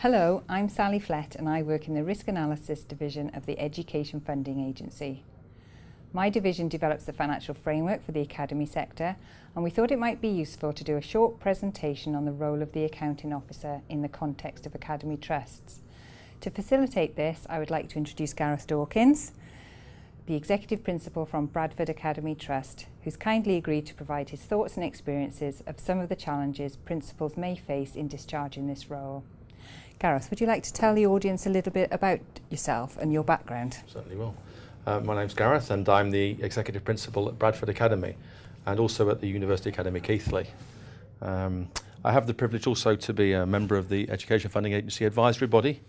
Hello, I'm Sally Flett and I work in the Risk Analysis Division of the Education Funding Agency. My division develops the financial framework for the academy sector, and we thought it might be useful to do a short presentation on the role of the accounting officer in the context of academy trusts. To facilitate this, I would like to introduce Gareth Dawkins, the Executive Principal from Bradford Academy Trust, who's kindly agreed to provide his thoughts and experiences of some of the challenges principals may face in discharging this role. Gareth, would you like to tell the audience a little bit about yourself and your background? Certainly will. My name's Gareth and I'm the Executive Principal at Bradford Academy and also at the University Academy Keighley. I have the privilege also to be a member of the Education Funding Agency advisory body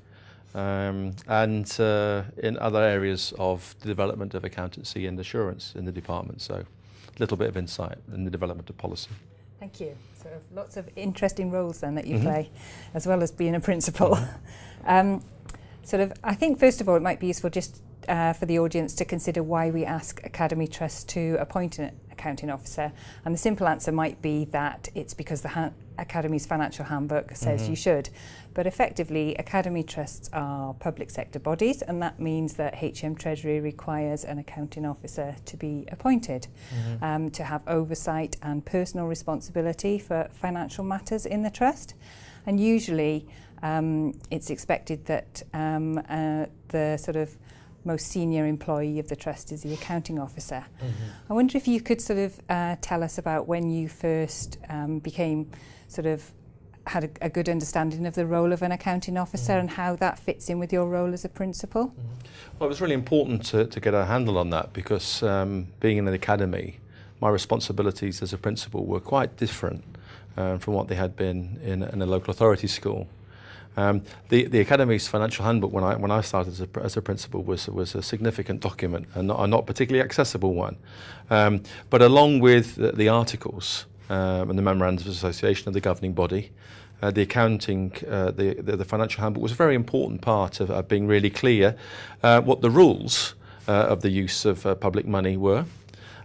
and in other areas of the development of accountancy and assurance in the department, so a little bit of insight in the development of policy. Thank you. So lots of interesting roles then that you play, as well as being a principal. I think first of all it might be useful just for the audience to consider why we ask Academy Trust to appoint an accounting officer, and the simple answer might be that it's because the Academy's financial handbook says you should, but effectively Academy Trusts are public sector bodies, and that means that HM Treasury requires an accounting officer to be appointed to have oversight and personal responsibility for financial matters in the trust, and usually it's expected that the sort of most senior employee of the trust is the accounting officer. I wonder if you could sort of tell us about when you first became had a good understanding of the role of an accounting officer and how that fits in with your role as a principal. Well, it was really important to get a handle on that because being in an academy, my responsibilities as a principal were quite different from what they had been in a local authority school. The Academy's financial handbook, when I started as a principal, was a significant document and not a particularly accessible one. But along with the articles and the memorandums of association of the governing body, the accounting, the financial handbook was a very important part of being really clear what the rules of the use of public money were.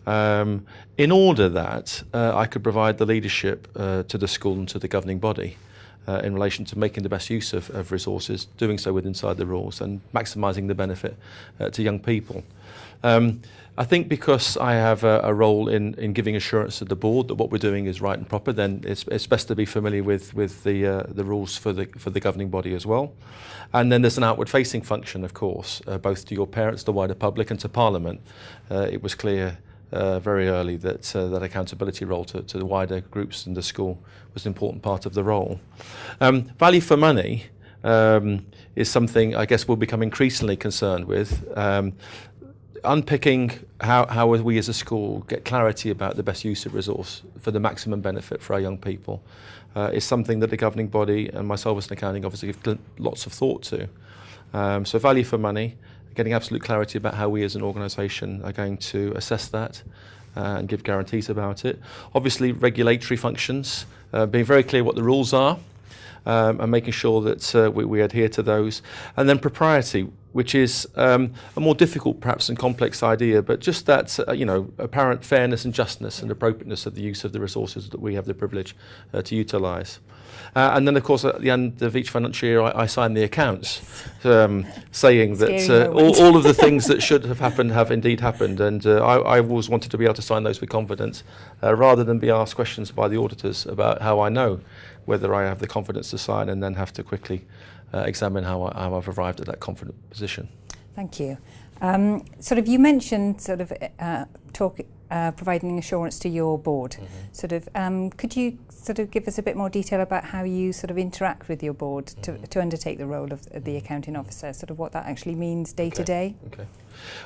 In order that I could provide the leadership to the school and to the governing body in relation to making the best use of resources, doing so inside the rules and maximising the benefit to young people. I think because I have a role in giving assurance to the board that what we're doing is right and proper, then it's best to be familiar with the rules for the governing body as well. And then there's an outward facing function, of course, both to your parents, the wider public and to Parliament. It was clear very early that that accountability role to the wider groups in the school was an important part of the role. Value for money is something I guess we'll become increasingly concerned with. Unpicking how we as a school get clarity about the best use of resource for the maximum benefit for our young people is something that the governing body and myself as an accounting officer give lots of thought to. So value for money, getting absolute clarity about how we as an organisation are going to assess that and give guarantees about it. Obviously regulatory functions, being very clear what the rules are and making sure that we adhere to those. And then propriety, which is a more difficult perhaps and complex idea, but just that apparent fairness and justness and appropriateness of the use of the resources that we have the privilege to utilise. And then, of course, at the end of each financial year, I sign the accounts, saying that all of the things that should have happened have indeed happened. And I always wanted to be able to sign those with confidence, rather than be asked questions by the auditors about how I know whether I have the confidence to sign and then have to quickly examine how I've arrived at that confident position. Thank you. You mentioned providing assurance to your board. Could you give us a bit more detail about how you interact with your board to undertake the role of the accounting officer, what that actually means day to day? Okay.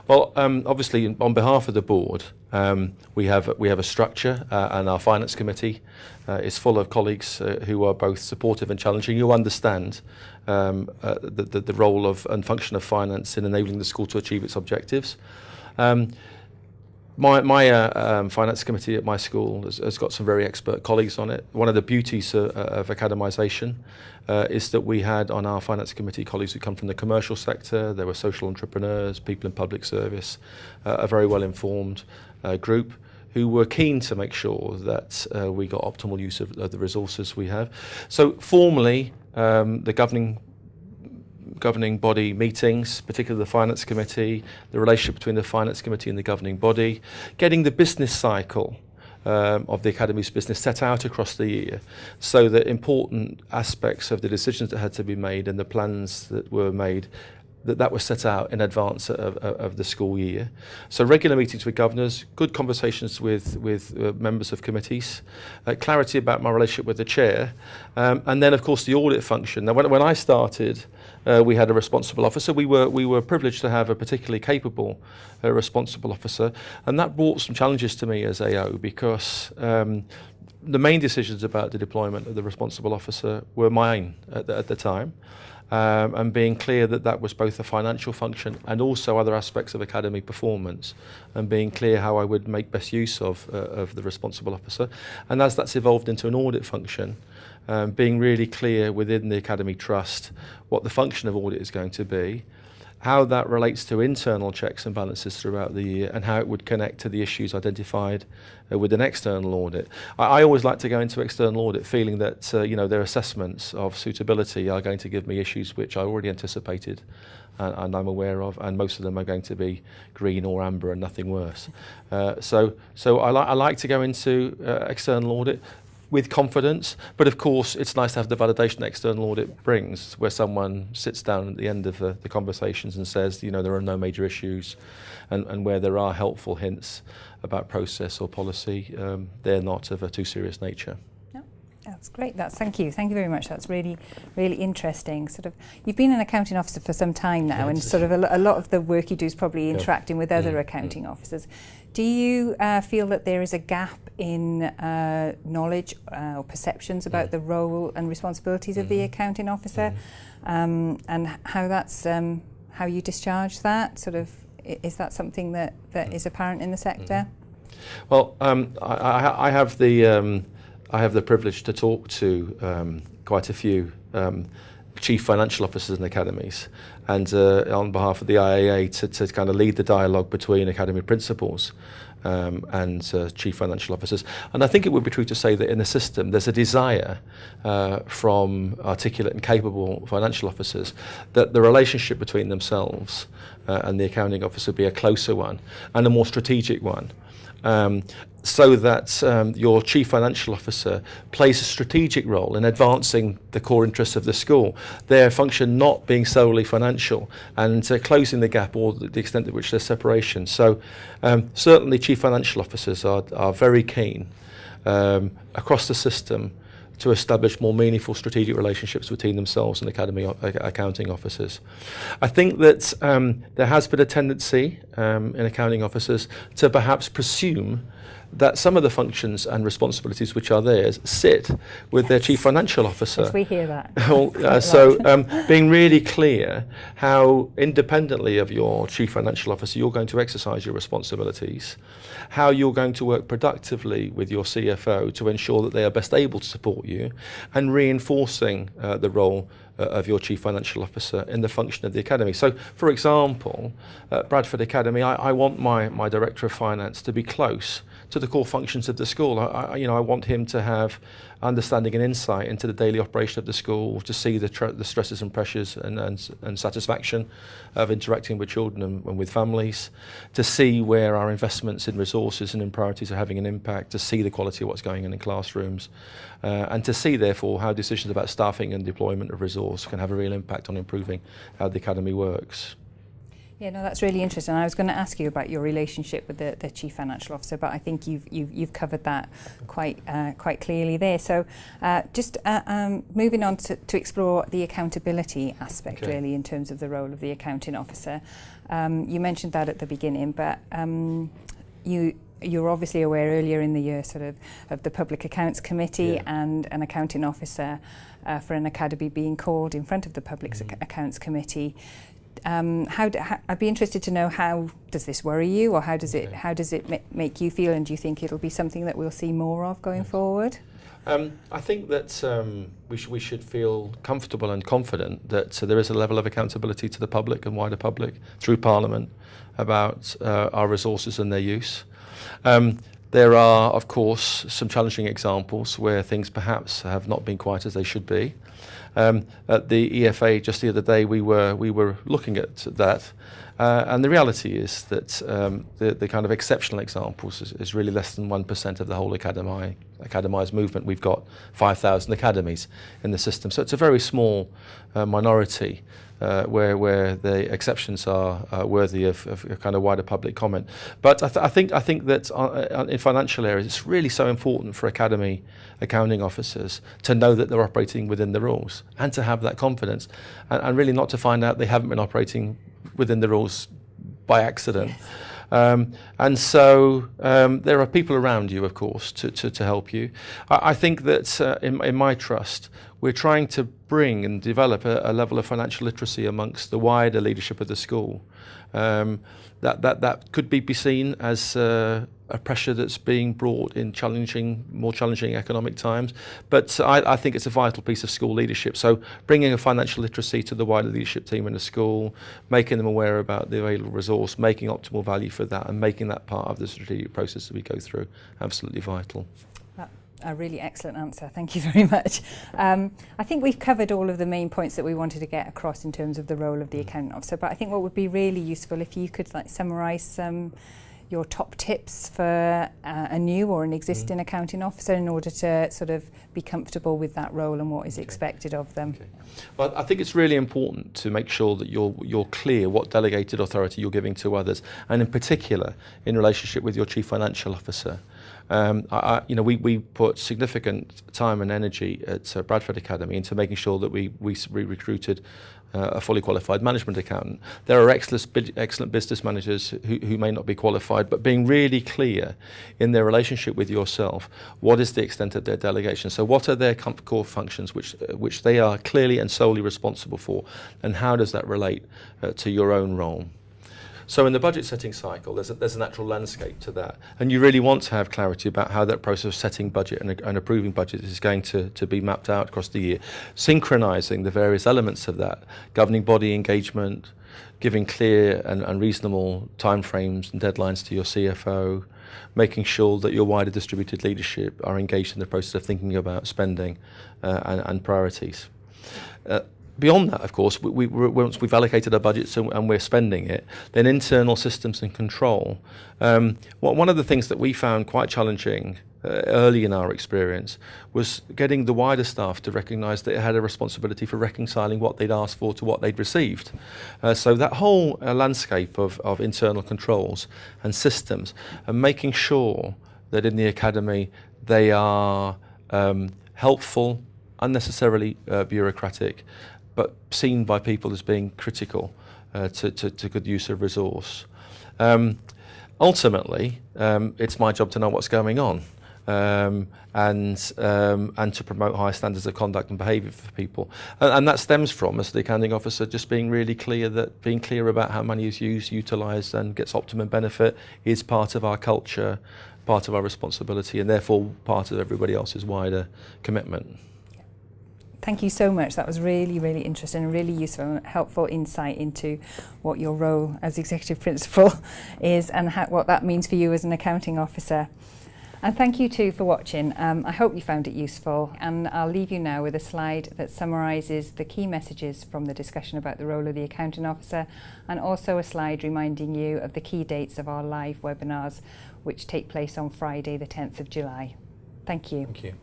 Well, obviously, on behalf of the board, we have a structure, and our finance committee is full of colleagues who are both supportive and challenging, who understand the role of and function of finance in enabling the school to achieve its objectives. My finance committee at my school has got some very expert colleagues on it. One of the beauties of academisation is that we had on our finance committee colleagues who come from the commercial sector. There were social entrepreneurs, people in public service, a very well informed group who were keen to make sure that we got optimal use of the resources we have. So formally, the governing governing body meetings, particularly the finance committee, the relationship between the finance committee and the governing body, getting the business cycle of the Academy's business set out across the year, so that important aspects of the decisions that had to be made and the plans that were made, that was set out in advance of the school year. So regular meetings with governors, good conversations with members of committees, clarity about my relationship with the chair, and then of course the audit function. Now when I started, we had a responsible officer. We were privileged to have a particularly capable responsible officer, and that brought some challenges to me as AO, because the main decisions about the deployment of the responsible officer were mine at the time. And being clear that that was both a financial function and also other aspects of academy performance, and being clear how I would make best use of the responsible officer. And as that's evolved into an audit function, being really clear within the Academy Trust what the function of audit is going to be, how that relates to internal checks and balances throughout the year, and how it would connect to the issues identified with an external audit. I always like to go into external audit feeling that their assessments of suitability are going to give me issues which I already anticipated and I'm aware of, and most of them are going to be green or amber and nothing worse. So I like to go into external audit with confidence, but of course it's nice to have the validation that external audit brings, where someone sits down at the end of the conversations and says, there are no major issues, and where there are helpful hints about process or policy, they're not of a too serious nature. That's great. Thank you very much. That's really, really interesting. You've been an accounting officer for some time now, and a lot of the work you do is probably interacting with other accounting officers. Do you feel that there is a gap in knowledge or perceptions about the role and responsibilities of the accounting officer, and how you discharge that? Is that something that is apparent in the sector? Well, I have the privilege to talk to quite a few chief financial officers in academies, and on behalf of the IAA to kind of lead the dialogue between academy principals and chief financial officers. And I think it would be true to say that in the system there's a desire from articulate and capable financial officers that the relationship between themselves and the accounting officer be a closer one and a more strategic one. So that your chief financial officer plays a strategic role in advancing the core interests of the school, their function not being solely financial, and closing the gap or the extent to which there's separation. So certainly chief financial officers are very keen across the system to establish more meaningful strategic relationships between themselves and academy accounting officers. I think that there has been a tendency in accounting officers to perhaps presume that some of the functions and responsibilities which are theirs sit with their chief financial officer. Yes, we hear that. Being really clear how independently of your chief financial officer you're going to exercise your responsibilities, how you're going to work productively with your CFO to ensure that they are best able to support you, and reinforcing the role of your chief financial officer in the function of the academy. So, for example, at Bradford Academy, I want my director of finance to be close to the core functions of the school. I want him to have understanding and insight into the daily operation of the school, to see the stresses and pressures and satisfaction of interacting with children and with families, to see where our investments in resources and in priorities are having an impact, to see the quality of what's going on in classrooms, and to see, therefore, how decisions about staffing and deployment of resource can have a real impact on improving how the academy works. Yeah, no, that's really interesting. I was going to ask you about your relationship with the chief financial officer, but I think you've covered that quite clearly there. So, just moving on to explore the accountability aspect, really, in terms of the role of the accounting officer. You mentioned that at the beginning, but you're obviously aware earlier in the year, of the Public Accounts Committee and an accounting officer for an academy being called in front of the Public Accounts Committee. I'd be interested to know, how does this worry you, or how does it make you feel, and do you think it'll be something that we'll see more of going forward? I think that we should feel comfortable and confident that there is a level of accountability to the public and wider public through Parliament about our resources and their use. There are, of course, some challenging examples where things perhaps have not been quite as they should be. At the EFA just the other day, we were looking at that, and the reality is that the kind of exceptional examples is really less than 1% of the whole academised movement. We've got 5,000 academies in the system, so it's a very small minority where the exceptions are worthy of kind of wider public comment. But I think that in financial areas, it's really so important for academy accounting officers to know that they're operating within the rules and to have that confidence, and really not to find out they haven't been operating within the rules by accident. Yes. And so there are people around you, of course, to help you. I think that in my trust, we're trying to bring and develop a level of financial literacy amongst the wider leadership of the school. That could be seen as a pressure that's being brought in more challenging economic times. But I think it's a vital piece of school leadership. So bringing a financial literacy to the wider leadership team in the school, making them aware about the available resource, making optimal value for that, and making that part of the strategic process that we go through, absolutely vital. A really excellent answer. Thank you very much. I think we've covered all of the main points that we wanted to get across in terms of the role of the accounting officer, but I think what would be really useful if you could summarise your top tips for a new or an existing accounting officer in order to sort of be comfortable with that role and what is expected of them. Okay. Well, I think it's really important to make sure that you're clear what delegated authority you're giving to others, and in particular in relationship with your chief financial officer. We put significant time and energy at Bradford Academy into making sure that we recruited a fully qualified management accountant. There are excellent business managers who may not be qualified, but being really clear in their relationship with yourself, what is the extent of their delegation? So what are their core functions which they are clearly and solely responsible for, and how does that relate to your own role? So in the budget setting cycle, there's a natural landscape to that, and you really want to have clarity about how that process of setting budget and approving budget is going to be mapped out across the year, synchronising the various elements of that, governing body engagement, giving clear and reasonable timeframes and deadlines to your CFO, making sure that your wider distributed leadership are engaged in the process of thinking about spending and priorities. Beyond that, of course, once we've allocated our budgets and we're spending it, then internal systems and control. One of the things that we found quite challenging early in our experience was getting the wider staff to recognise that it had a responsibility for reconciling what they'd asked for to what they'd received. So that whole landscape of internal controls and systems, and making sure that in the academy they are helpful, unnecessarily bureaucratic, but seen by people as being critical to good use of resource. Ultimately, it's my job to know what's going on and to promote high standards of conduct and behaviour for people. And that stems from, as the accounting officer, just being really clear about how money is used, utilised and gets optimum benefit is part of our culture, part of our responsibility, and therefore part of everybody else's wider commitment. Thank you so much. That was really, really interesting and really useful and helpful insight into what your role as executive principal is and what that means for you as an accounting officer. And thank you too for watching. I hope you found it useful, and I'll leave you now with a slide that summarises the key messages from the discussion about the role of the accounting officer, and also a slide reminding you of the key dates of our live webinars which take place on Friday the 10th of July. Thank you. Thank you.